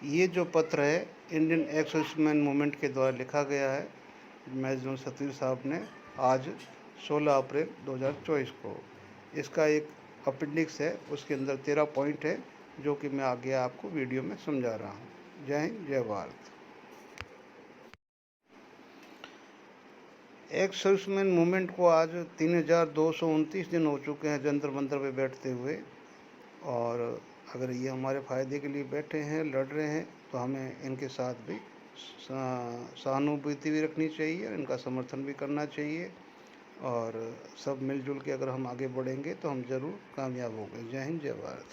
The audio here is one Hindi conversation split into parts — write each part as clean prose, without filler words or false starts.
ये जो पत्र है इंडियन एक्स सर्विसमैन मूवमेंट के द्वारा लिखा गया है मेजर जनरल सतवीर साहब ने आज 16 अप्रैल 2024 को। इसका एक अपेंडिक्स है, उसके अंदर 13 पॉइंट है जो कि मैं आगे आपको वीडियो में समझा रहा हूँ। जय हिंद, जय भारत। एक्स सर्विसमैन मूवमेंट को आज 3229 दिन हो चुके हैं जंतर मंतर पे बैठते हुए, और अगर ये हमारे फ़ायदे के लिए बैठे हैं, लड़ रहे हैं, तो हमें इनके साथ भी सहानुभूति भी रखनी चाहिए, इनका समर्थन भी करना चाहिए, और सब मिलजुल के अगर हम आगे बढ़ेंगे तो हम ज़रूर कामयाब होंगे। जय हिंद, जय भारत।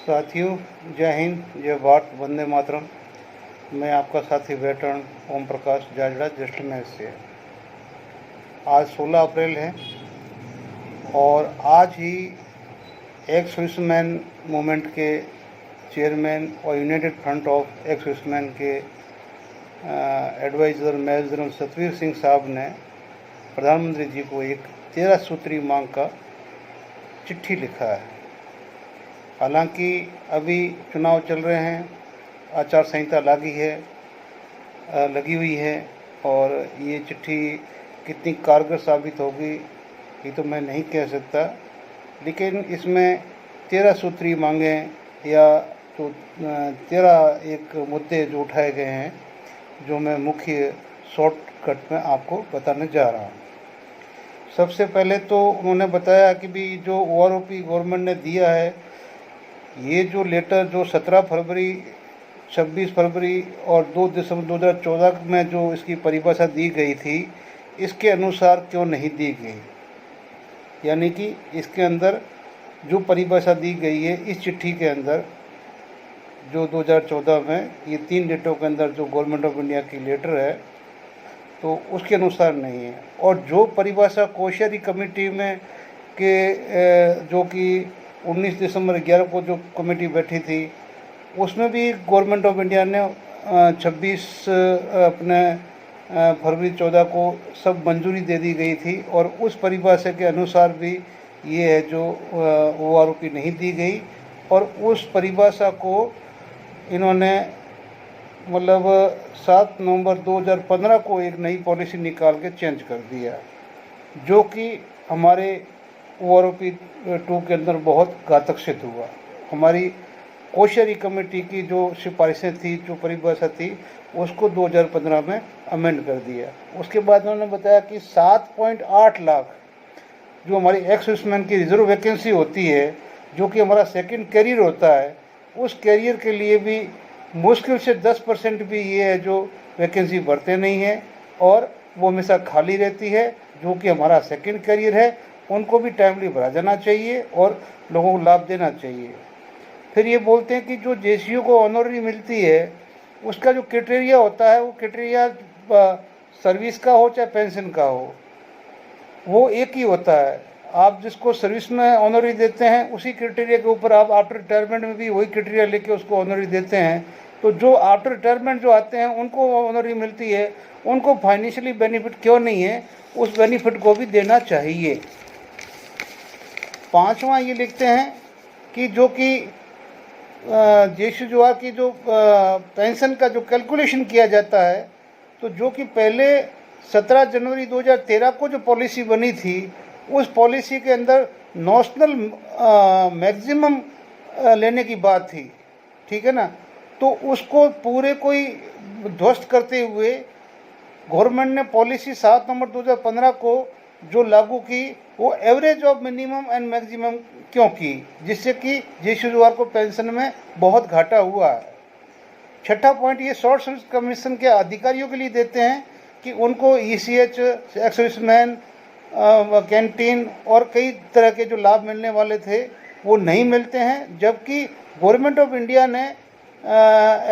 साथियों, जय हिंद, जय भारत, वंदे मातरम। मैं आपका साथी वेटरन ओम प्रकाश जाजड़ा जस्टमैच से। आज 16 अप्रैल है और आज ही एक्स सर्विसमैन मूवमेंट के चेयरमैन और United Front of ex serviceman के advisor major general Satvir Singh साहब ने प्रधानमंत्री जी को एक 13 सूत्री मांग का चिट्ठी लिखा है। हालांकि अभी चुनाव चल रहे हैं, आचार संहिता लगी हुई है, और ये चिट्ठी कितनी कारगर साबित होगी ये तो मैं नहीं कह सकता, लेकिन इसमें 13 सूत्री मांगें या तो 13 एक मुद्दे जो उठाए गए हैं, जो मैं मुख्य शॉर्टकट में आपको बताने जा रहा हूँ। सबसे पहले तो उन्होंने बताया कि भी जो ओआरओपी गवर्नमेंट ने दिया है, ये जो लेटर जो 17 फरवरी, 26 फरवरी और 2 दिसंबर 2014 में जो इसकी परिभाषा दी गई थी, इसके अनुसार क्यों नहीं दी गई। यानी कि इसके अंदर जो परिभाषा दी गई है इस चिट्ठी के अंदर, जो 2014 में ये 3 डेटों के अंदर जो गवर्नमेंट ऑफ इंडिया की लेटर है, तो उसके अनुसार नहीं है। और जो परिभाषा कोश्यारी कमेटी में के जो कि 19 दिसंबर 11 को जो कमेटी बैठी थी, उसमें भी गवर्नमेंट ऑफ इंडिया ने 26 अपने फरवरी 14 को सब मंजूरी दे दी गई थी, और उस परिभाषा के अनुसार भी ये है जो ओआरओपी नहीं दी गई। और उस परिभाषा को इन्होंने मतलब 7 नवंबर 2015 को एक नई पॉलिसी निकाल के चेंज कर दिया, जो कि हमारे ओआरओपी 2 के अंदर बहुत घातक सिद्ध हुआ। हमारी कोश्यारी कमेटी की जो सिफारिशें थी, जो परिभाषा थी, उसको 2015 में अमेंड कर दिया। उसके बाद उन्होंने बताया कि 7.8 लाख जो हमारी एक्स सर्विसमैन की रिजर्व वैकेंसी होती है, जो कि हमारा सेकंड कैरियर होता है, उस कैरियर के लिए भी मुश्किल से 10% भी ये है जो वैकेंसी भरते नहीं है, और वो हमेशा खाली रहती है। जो कि हमारा सेकंड कैरियर है, उनको भी टाइमली भरा जाना चाहिए और लोगों को लाभ देना चाहिए। फिर ये बोलते हैं कि जो जेसीयू को ऑनररी मिलती है, उसका जो क्राइटेरिया होता है, वो क्राइटेरिया सर्विस का हो चाहे पेंशन का हो, वो एक ही होता है। आप जिसको सर्विस में ऑनररी देते हैं, उसी क्राइटेरिया के ऊपर आप आफ्टर रिटायरमेंट में भी वही क्राइटेरिया लेके उसको ऑनररी देते हैं। तो जो आफ्टर रिटायरमेंट जो आते हैं उनको ऑनररी मिलती है, उनको फाइनेंशियली बेनिफिट क्यों नहीं है, उस बेनिफिट को भी देना चाहिए। 5वां ये लिखते हैं कि जो कि जेसीयू की जो पेंशन का जो कैलकुलेशन किया जाता है, तो जो कि पहले 17 जनवरी 2013 को जो पॉलिसी बनी थी, उस पॉलिसी के अंदर नॉशनल मैक्सिमम लेने की बात थी, ठीक है ना। तो उसको पूरे कोई ध्वस्त करते हुए गवर्नमेंट ने पॉलिसी 7 नवंबर 2015 को जो लागू की, वो average of minimum and maximum क्यों की, जिससे कि जेसीयू को पेंशन में बहुत घाटा हुआ है। 6ठा पॉइंट ये शॉर्ट सर्विस कमीशन के अधिकारियों के लिए देते हैं कि उनको ईसीएच, एक्स सर्विसमैन, कैंटीन और कई तरह के जो लाभ मिलने वाले थे वो नहीं मिलते हैं, जबकि गवर्नमेंट ऑफ इंडिया ने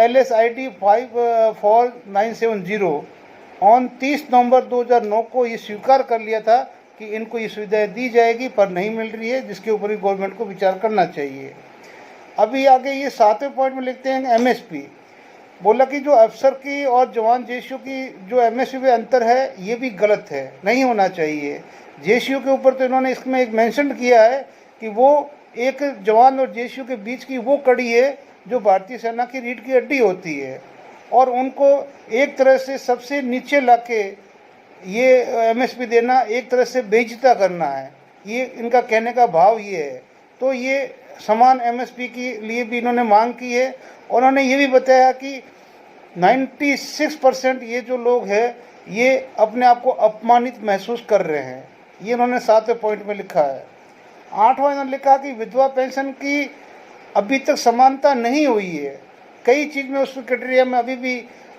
LSID 54970 ऑन 30 नवंबर 2009 को ये स्वीकार कर लिया था कि इनको ये सुविधाएं दी जाएगी, पर नहीं मिल रही है, जिसके ऊपर भी गवर्नमेंट को विचार करना चाहिए। अभी आगे ये 7वें पॉइंट में लिखते हैं MSP। बोला कि जो अफसर की और जवान जेसीयू की जो MSP में अंतर है, ये भी गलत है, नहीं होना चाहिए। जेसीयू के ऊपर तो इन्होंने इसमें एक मेंशन किया है कि वो एक जवान और जेसीओ के बीच की वो कड़ी है जो भारतीय सेना की रीढ़ की हड्डी होती है, और उनको एक तरह से सबसे नीचे लाके ये एमएसपी देना एक तरह से बेइज्जता करना है, ये इनका कहने का भाव ये है। तो ये समान एमएसपी के लिए भी इन्होंने मांग की है, और उन्होंने ये भी बताया कि 96% ये जो लोग हैं ये अपने आप को अपमानित महसूस कर रहे हैं, ये इन्होंने 7वें पॉइंट में लिखा है। 8वां इन्होंने लिखा कि विधवा पेंशन की अभी तक समानता नहीं हुई है, कई चीज़ में उस क्राइटेरिया में अभी भी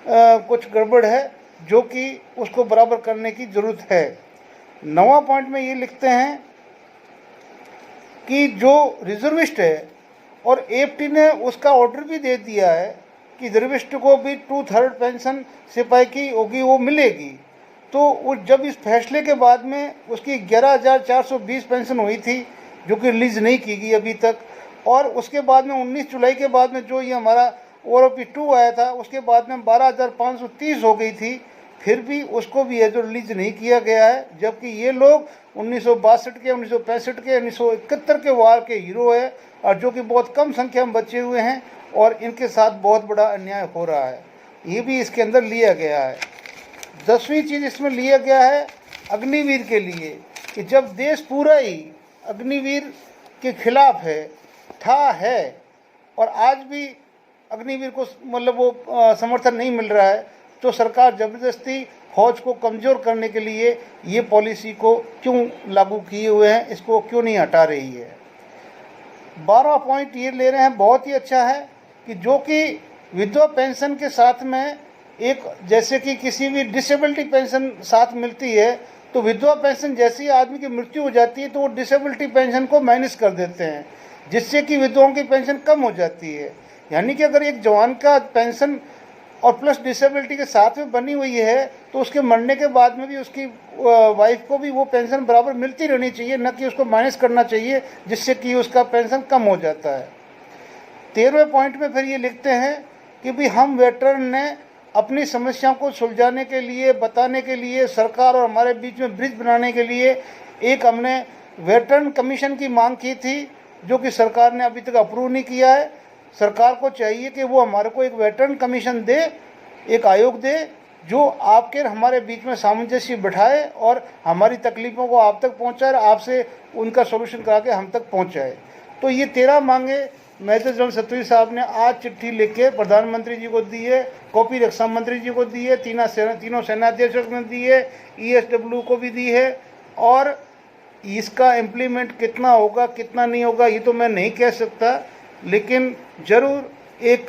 कुछ गड़बड़ है, जो कि उसको बराबर करने की ज़रूरत है। 9वां पॉइंट में ये लिखते हैं कि जो रिजर्विस्ट है, और एएफटी ने उसका ऑर्डर भी दे दिया है कि रिजर्विस्ट को भी 2/3 पेंशन सिपाही की होगी, वो मिलेगी। तो जब इस फैसले के बाद में उसकी 11,420 पेंशन हुई थी, जो कि रिलीज़ नहीं की गई अभी तक, और उसके बाद में 19 जुलाई के बाद में जो ये हमारा ORP2 आया था, उसके बाद में 12,530 हो गई थी, फिर भी उसको भी है जो रिलीज नहीं किया गया है। जबकि ये लोग 1962 के, 1965 के, 1971 के वार के हीरो है, और जो कि बहुत कम संख्या में बचे हुए हैं, और इनके साथ बहुत बड़ा अन्याय हो रहा है, ये भी इसके अंदर लिया गया है। 10वीं चीज़ इसमें लिया गया है अग्निवीर के लिए, कि जब देश पूरा ही अग्निवीर के खिलाफ है, और आज भी अग्निवीर को मतलब वो समर्थन नहीं मिल रहा है, तो सरकार ज़बरदस्ती फौज को कमज़ोर करने के लिए ये पॉलिसी को क्यों लागू किए हुए हैं, इसको क्यों नहीं हटा रही है। 12वां पॉइंट ये ले रहे हैं, बहुत ही अच्छा है, कि जो कि विधवा पेंशन के साथ में एक, जैसे कि किसी भी डिसेबिलिटी पेंशन साथ मिलती है, तो विधवा पेंशन जैसे ही आदमी की मृत्यु हो जाती है तो वो डिसेबिलिटी पेंशन को माइनस कर देते हैं, जिससे कि विधवाओं की पेंशन कम हो जाती है। यानी कि अगर एक जवान का पेंशन और प्लस डिसेबिलिटी के साथ में बनी हुई है, तो उसके मरने के बाद में भी उसकी वाइफ को भी वो पेंशन बराबर मिलती रहनी चाहिए, न कि उसको माइनस करना चाहिए, जिससे कि उसका पेंशन कम हो जाता है। 13वें पॉइंट में फिर ये लिखते हैं कि भी हम वेटरन ने अपनी समस्याओं को सुलझाने के लिए, बताने के लिए, सरकार और हमारे बीच में ब्रिज बनाने के लिए एक हमने वेटरन कमीशन की मांग की थी, जो कि सरकार ने अभी तक अप्रूव नहीं किया है। सरकार को चाहिए कि वो हमारे को एक वेटरन कमीशन दे, एक आयोग दे, जो आपके हमारे बीच में सामंजस्य बिठाए और हमारी तकलीफ़ों को आप तक पहुंचाए, आपसे उनका सोल्यूशन करा के हम तक पहुंचाए। तो ये 13 मांगे मेजर जनरल सतोई साहब ने आज चिट्ठी लिख के प्रधानमंत्री जी को दी है, कॉपी रक्षा मंत्री जी को दी है, तीनों सेनाध्यक्षों ने दी है, ESW को भी दी है। और इसका इम्प्लीमेंट कितना होगा कितना नहीं होगा ये तो मैं नहीं कह सकता, लेकिन ज़रूर एक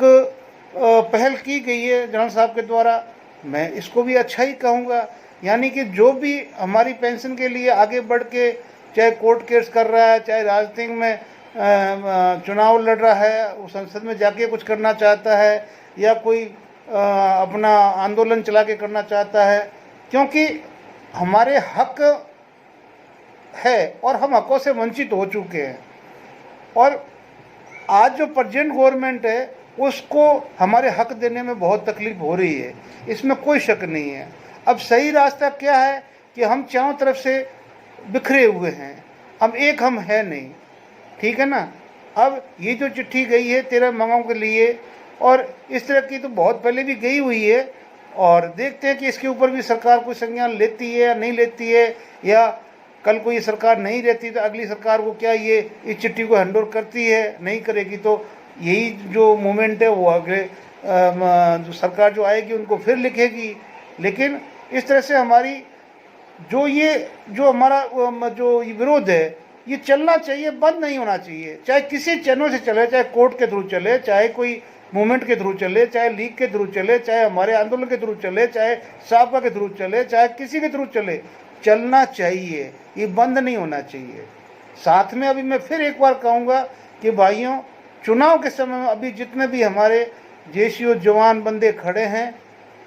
पहल की गई है जनरल साहब के द्वारा, मैं इसको भी अच्छा ही कहूँगा। यानी कि जो भी हमारी पेंशन के लिए आगे बढ़ के, चाहे कोर्ट केस कर रहा है, चाहे राजनीति में चुनाव लड़ रहा है, वो संसद में जाके कुछ करना चाहता है, या कोई अपना आंदोलन चला के करना चाहता है, क्योंकि हमारे हक है और हम हकों से वंचित हो चुके हैं। और आज जो प्रेजेंट गवर्नमेंट है उसको हमारे हक देने में बहुत तकलीफ हो रही है, इसमें कोई शक नहीं है। अब सही रास्ता क्या है कि हम चारों तरफ से बिखरे हुए हैं, अब एक हम है नहीं, ठीक है ना। अब ये जो चिट्ठी गई है 13 मांगों के लिए, और इस तरह की तो बहुत पहले भी गई हुई है, और देखते हैं कि इसके ऊपर भी सरकार कोई संज्ञान लेती है या नहीं लेती है, या कल को ये सरकार नहीं रहती तो अगली सरकार को क्या ये इस चिट्ठी को हैंड ओवर करती है, नहीं करेगी तो यही जो मूवमेंट है वो अगले जो सरकार जो आएगी उनको फिर लिखेगी। लेकिन इस तरह से हमारी जो हमारा जो विरोध है ये चलना चाहिए, बंद नहीं होना चाहिए, चाहे किसी चैनल से चले, चाहे कोर्ट के थ्रू चले, चाहे कोई मूवमेंट के थ्रू चले, चाहे लीग के थ्रू चले, चाहे हमारे आंदोलन के थ्रू चले, चाहे साहबा के थ्रू चले, चाहे किसी के थ्रू चले, चलना चाहिए, ये बंद नहीं होना चाहिए। साथ में अभी मैं फिर एक बार कहूँगा कि भाइयों, चुनाव के समय में अभी जितने भी हमारे जेसीओ जवान बंदे खड़े हैं,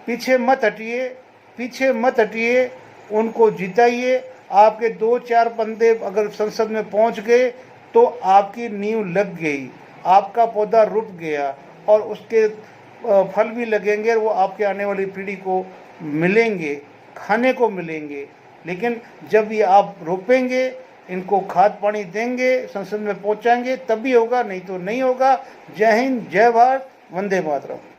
पीछे मत हटिए, उनको जिताइए। आपके 2-4 बंदे अगर संसद में पहुंच गए तो आपकी नींव लग गई, आपका पौधा रुक गया, और उसके फल भी लगेंगे, वो आपके आने वाली पीढ़ी को मिलेंगे, खाने को मिलेंगे। लेकिन जब ये आप रोपेंगे, इनको खाद पानी देंगे, संसद में पहुंचाएंगे, तभी होगा, नहीं तो नहीं होगा। जय हिंद, जय भारत, वंदे मातरम।